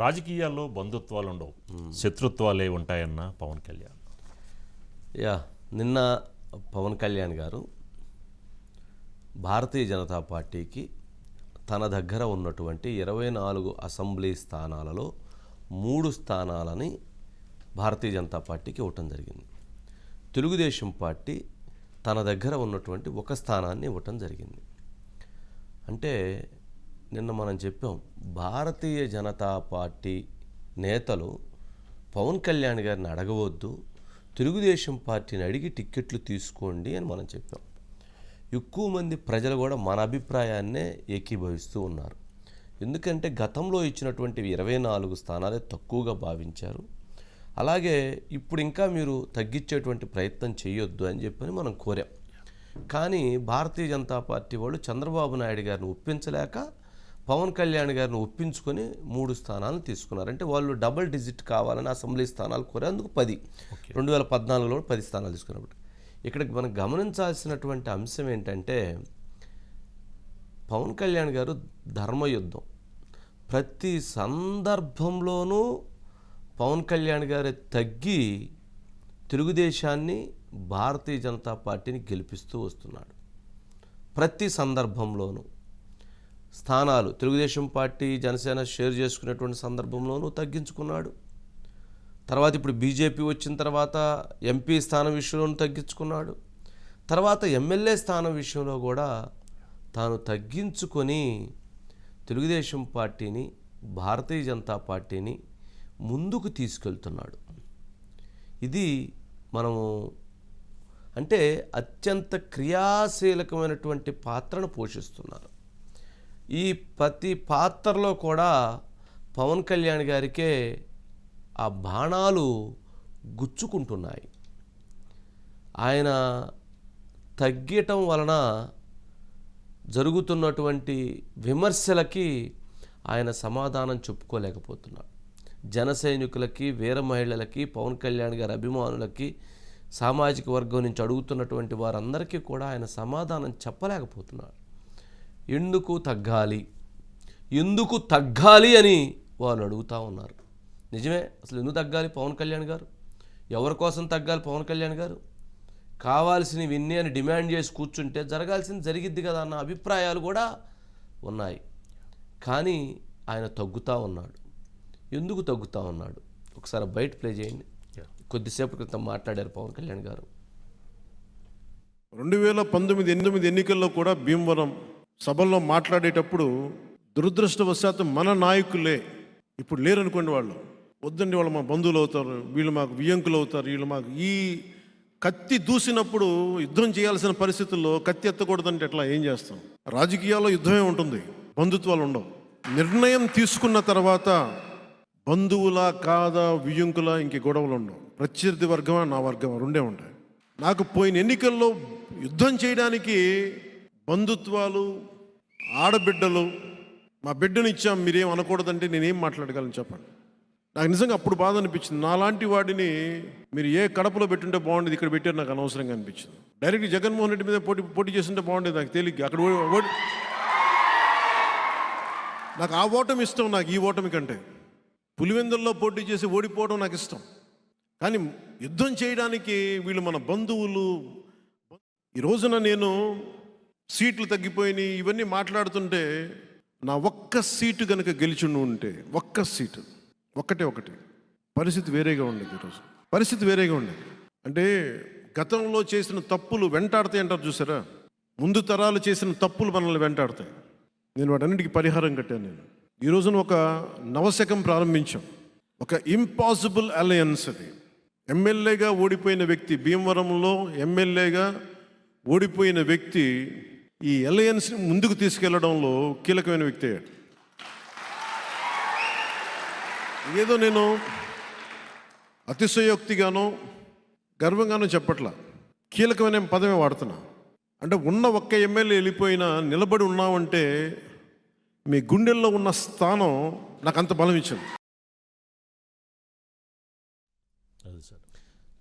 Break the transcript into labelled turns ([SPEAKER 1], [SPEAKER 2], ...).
[SPEAKER 1] రాజకీయాల్లో బంధుత్వాలు ఉండవు, శత్రుత్వాలే ఉంటాయన్న పవన్ కళ్యాణ్.
[SPEAKER 2] నిన్న పవన్ కళ్యాణ్ గారు భారతీయ జనతా పార్టీకి తన దగ్గర ఉన్నటువంటి 24 అసెంబ్లీ స్థానాలలో 3 స్థానాలని భారతీయ జనతా పార్టీకి ఇవ్వటం జరిగింది. తెలుగుదేశం పార్టీ తన దగ్గర ఉన్నటువంటి 1 స్థానాన్ని ఇవ్వటం జరిగింది. అంటే నిన్న మనం చెప్పాం, భారతీయ జనతా పార్టీ నేతలు పవన్ కళ్యాణ్ గారిని అడగవద్దు, తెలుగుదేశం పార్టీని అడిగి టిక్కెట్లు తీసుకోండి అని మనం చెప్పాం. ఎక్కువ మంది ప్రజలు కూడా మన అభిప్రాయాన్నే ఏకీభవిస్తూ ఉన్నారు. ఎందుకంటే గతంలో ఇచ్చినటువంటి 24 స్థానాలే తక్కువగా భావించారు. అలాగే ఇప్పుడు ఇంకా మీరు తగ్గించేటువంటి ప్రయత్నం చేయొద్దు అని చెప్పని మనం కోరాం. కానీ భారతీయ జనతా పార్టీ వాళ్ళు చంద్రబాబు నాయుడు గారిని ఒప్పించలేక పవన్ కళ్యాణ్ గారిని ఒప్పించుకొని 3 స్థానాలను తీసుకున్నారు. అంటే వాళ్ళు డబుల్ డిజిట్ కావాలని అసెంబ్లీ స్థానాలు కోరేందుకు 10, 2014లో 10 స్థానాలు తీసుకున్నప్పుడు. ఇక్కడ మనం గమనించాల్సినటువంటి అంశం ఏంటంటే, పవన్ కళ్యాణ్ గారు ధర్మయుద్ధం ప్రతి సందర్భంలోనూ పవన్ కళ్యాణ్ గారు తగ్గి తెలుగుదేశాన్ని, భారతీయ జనతా పార్టీని గెలిపిస్తూ వస్తున్నాడు. ప్రతి సందర్భంలోనూ స్థానాలు తెలుగుదేశం పార్టీ, జనసేన షేర్ చేసుకునేటువంటి సందర్భంలోనూ తగ్గించుకున్నాడు. తర్వాత ఇప్పుడు బీజేపీ వచ్చిన తర్వాత ఎంపీ స్థానం విషయంలోనూ తగ్గించుకున్నాడు. తర్వాత ఎమ్మెల్యే స్థానం విషయంలో కూడా తాను తగ్గించుకొని తెలుగుదేశం పార్టీని, భారతీయ జనతా పార్టీని ముందుకు తీసుకెళ్తున్నాడు. ఇది మనము అంటే అత్యంత క్రియాశీలకమైనటువంటి పాత్రను పోషిస్తున్నారు. ఈ ప్రతి పాత్రలో కూడా పవన్ కళ్యాణ్ గారికే ఆ బాణాలు గుచ్చుకుంటున్నాయి. ఆయన తగ్గటం వలన జరుగుతున్నటువంటి విమర్శలకి ఆయన సమాధానం చెప్పుకోలేకపోతున్నాడు. జన సైనికులకి, వీర మహిళలకి, పవన్ కళ్యాణ్ గారి అభిమానులకి, సామాజిక వర్గం నుంచి అడుగుతున్నటువంటి వారందరికీ కూడా ఆయన సమాధానం చెప్పలేకపోతున్నాడు. ఎందుకు తగ్గాలి అని వాళ్ళు అడుగుతూ ఉన్నారు. నిజమే, అసలు ఎందుకు తగ్గాలి పవన్ కళ్యాణ్ గారు? ఎవరి కోసం తగ్గాలి పవన్ కళ్యాణ్ గారు? కావాల్సినవి విన్ని అని డిమాండ్ చేసి కూర్చుంటే జరగాల్సింది జరిగిద్ది కదా అన్న అభిప్రాయాలు కూడా ఉన్నాయి. కానీ ఆయన తగ్గుతూ ఉన్నాడు. ఎందుకు తగ్గుతూ ఉన్నాడు? ఒకసారి బయట ప్లే చేయండి. కొద్దిసేపు క్రితం మాట్లాడారు పవన్ కళ్యాణ్ గారు.
[SPEAKER 3] 2019 ఎన్నికల్లో కూడా భీమవరం సభల్లో మాట్లాడేటప్పుడు దురదృష్టవశాత్తు మన నాయకులే ఇప్పుడు లేరనుకోండి, వాళ్ళు వద్దండి, వాళ్ళు మా బంధువులు అవుతారు, వీళ్ళు మాకు వియ్యంకులు అవుతారు, వీళ్ళు మాకు ఈ కత్తి దూసినప్పుడు యుద్ధం చేయాల్సిన పరిస్థితుల్లో కత్తి ఎత్తకూడదంటే ఎట్లా, ఏం చేస్తాం? రాజకీయాల్లో యుద్ధమే ఉంటుంది, బంధుత్వాలు ఉండవు. నిర్ణయం తీసుకున్న తర్వాత బంధువులా కాదా, వియ్యంకులా, ఇంక గొడవలు ఉండవు. ప్రత్యర్థి వర్గమా, నా వర్గమా, రెండే ఉంటాయి. నాకు పోయిన ఎన్నికల్లో యుద్ధం చేయడానికి బంధుత్వాలు, ఆడబిడ్డలు, మా బిడ్డను ఇచ్చాం మీరేం అనకూడదంటే నేనేం మాట్లాడగలను చెప్పండి. నాకు నిజంగా అప్పుడు బాధ అనిపించింది. నాలాంటి వాడిని మీరు ఏ కడపలో పెట్టుంటే బాగుండేది, ఇక్కడ పెట్టారు నాకు అనవసరంగా అనిపించింది. డైరెక్ట్ జగన్మోహన్ రెడ్డి మీద పోటీ చేస్తుంటే బాగుండేది, నాకు తేలిగ్గా అక్కడ నాకు ఆ ఓటమి ఇష్టం. నాకు ఈ ఓటమి కంటే పులివెందుల్లో పోటీ చేసి ఓడిపోవడం నాకు ఇష్టం. కానీ యుద్ధం చేయడానికి వీళ్ళు మన బంధువులు. ఈ రోజున నేను సీట్లు తగ్గిపోయినాయి ఇవన్నీ మాట్లాడుతుంటే, నా ఒక్క సీటు కనుక గెలిచిండు ఉంటే, ఒక్క సీటు, ఒకటే పరిస్థితి వేరేగా ఉండేది. ఈరోజు పరిస్థితి వేరేగా ఉండేది. అంటే గతంలో చేసిన తప్పులు వెంటాడతాయి అంటారు చూసారా, ముందు తరాలు చేసిన తప్పులు మనల్ని వెంటాడతాయి. నేను వాటన్నిటికీ పరిహారం కట్టాను. నేను ఈ రోజున ఒక నవశకం ప్రారంభించాం, ఒక ఇంపాసిబుల్ అలయన్స్. అది ఎమ్మెల్యేగా ఓడిపోయిన వ్యక్తి, భీమవరంలో ఎమ్మెల్యేగా ఓడిపోయిన వ్యక్తి ఈ అలయన్స్ని ముందుకు తీసుకెళ్లడంలో కీలకమైన వ్యక్తి అయ్యాడు. ఏదో నేను అతిశయోక్తిగానో గర్వంగానో చెప్పట్లా, కీలకమైన పదమే వాడుతున్నా. అంటే ఉన్న ఒక్క ఎమ్మెల్యే వెళ్ళిపోయినా నిలబడి ఉన్నామంటే మీ గుండెల్లో ఉన్న స్థానం నాకు అంత బలం ఇచ్చింది.